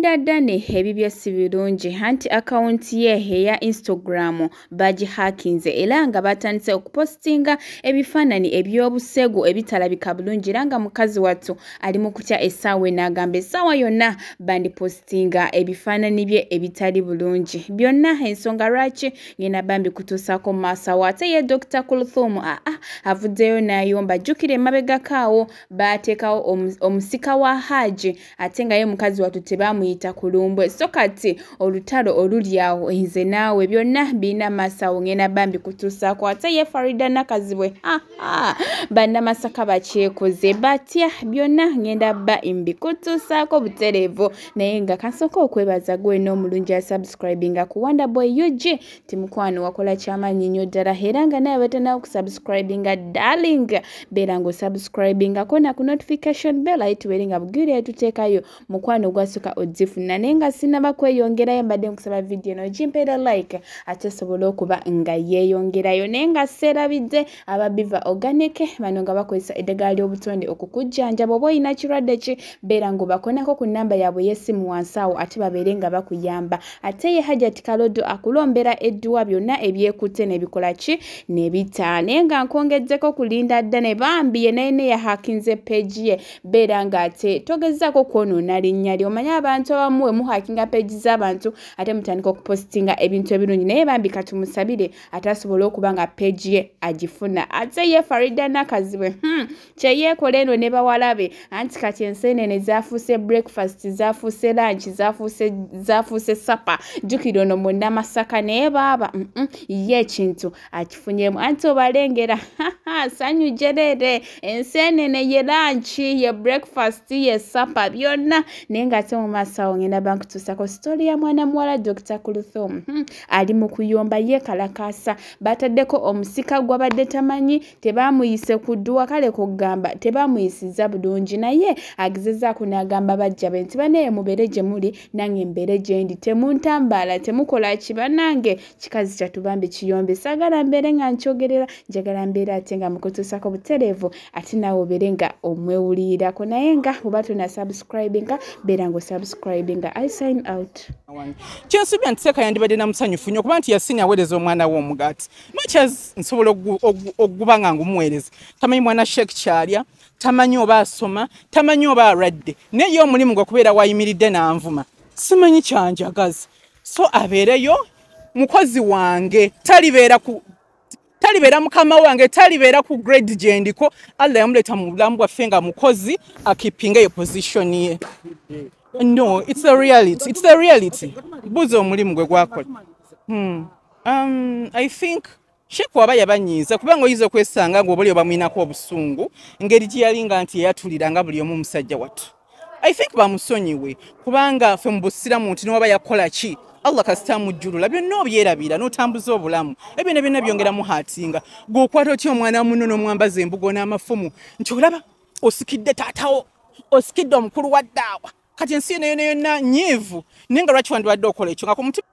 Ndadane ebibya si birungi anti akaunti ye eya Instagram bagihakinze era nga batandise okupostinga ebifaananyi eby'obusego ebitalabika bulungi era nga mukazi wattu ali mu kutya essaawa n'agamba essaawa yonna bandipostinga ebifaananyi bye ebitali bulungi. Byonna ensonga lwaki ngenda bambi kutuusaako mu maaso awo ate ye Dr. Kulthum avuddeyo n'ayomba jjukira emabegako awo baateekawo omusika wa Haji ate nga ye mukazi wattu tebamuyita kulumbwe so kati olutalo oluli awo nze naawe byonna birina maaso awo ngenda bambi kutuusaako ate ye Farida Nakazibwe bannamasaka bakyekoze batya byonna ngenda bba mbikutuusaako butereevu naye nga kasooka okwebaza gwe n'omulungi asubscribinga ku Wonderboy UG timukwano wakola kyamaanyi nnyo ddala era nga nawe batandika okusubscribinga darling beera ng'osubscribingako na ku notification bell ayi tubeere nga bugiri etuteekayo mukwano ogwasooka ogifuna naye nga sinaba kweyongerayo mbadde nkusaba vidiyo eno gimpeera like ate sobola okuba nga yeeyongerayo naye nga seerabidde aba Biva Organic bano nga bakozesa eddagala ly'obutonde okukujjanjaba oba olina kirwadde ki beera ng'obakonako ku nnamba yaabwe y'essimu wansi awo ate babeere nga bakuyamba ate ye Hajati Kalodo akulombera edduwa byonna ebyekutte n'ebikola ki n'ebita naye nga nkongedzeko kulinda ddane bambi ye naye yahakinze page ye beera ng'ate togezzaako kwonoona linnya lyo omanyi abantu abamu we muhakinga page z'abantu ate mutandika okupostinga ebintu ebirungi naye bambi katumusabire ate asobole okuba nga page ye agifuna ate ye Farida Nakazibwe kyeyeekola eno ne bawalabe anti kati enseenene zaafuuse breakfast zaafuuse lunch zaafuuse supper jjukira ono munnamasaka naye baaba ye ekintu akifunyemu anti obalengera sanyu jereere enseenene ye lunch ye breakfast ye supper byonna naye ng'ate mu maaso awo ngenda bankutuusako sitooli ya mwana muwala Dr. Kulthum ali mu kuyomba yeekalakaasa bataddeko omusika gw'abadde tamanyi tebaamuyise ku dduwa kale kugamba tebaamuyisiza bulungi naye agezezzaako n'agamba bajja be nti banaye mubeere gye muli nange mbeere gye ndi temuntambaala temukola ki bannange kikazi kyattu bambi kiyombe saagala mbeere nga nkyogerera njagala mbeere ate nga mukutuusako butereevu ate naawe obeere nga omwewulirirako naye nga oba tona subscribinga beera ng'osubscribinga. I sign out. Kyensuubira nti Seeka yandibadde namusanyufu nnyo kuba nti yasinga aweereza omwana we omugaati much as nsobola okuba nga ngumuweereza tamanyi mwana Sheikh kyalya tamanyi oba asoma tamanyi oba alwadde naye ye omulimu gwe kubeera wayimiridde n'anvuma simanyi kyanjagaza so abeereyo mukozi wange talibeera mukama wange talibeera ku grade gye ndiko Allah yamuleeta mu bulamu bwaffe nga mukozi akipinga eyo position ye. No, it's a reality. Buzo omulimu gwe gwakola. I think Sheikh waba yabanyiiza kubanga oyinza okwesanga ng'obali obamwinako obusungu engeri gye yalinga nti yeyatuliranga buli omu musajja wattu. I think bamusonyiwe kubanga ffe mu busiramu nti n'oba yakola ki Allah kasita mujjulula byonna obyerabira n'otambuza obulamu ebyo ne byonna byongeramu haatinga gw'okwata otya omwana muno n'omwambaza embugo n'amafumu nti olaba osikidde taatawo osikidde omukulu wa ddaawa kati ensi yonna nyiivu naye nga lwaki wandibadde okola ekyo nga ku mutima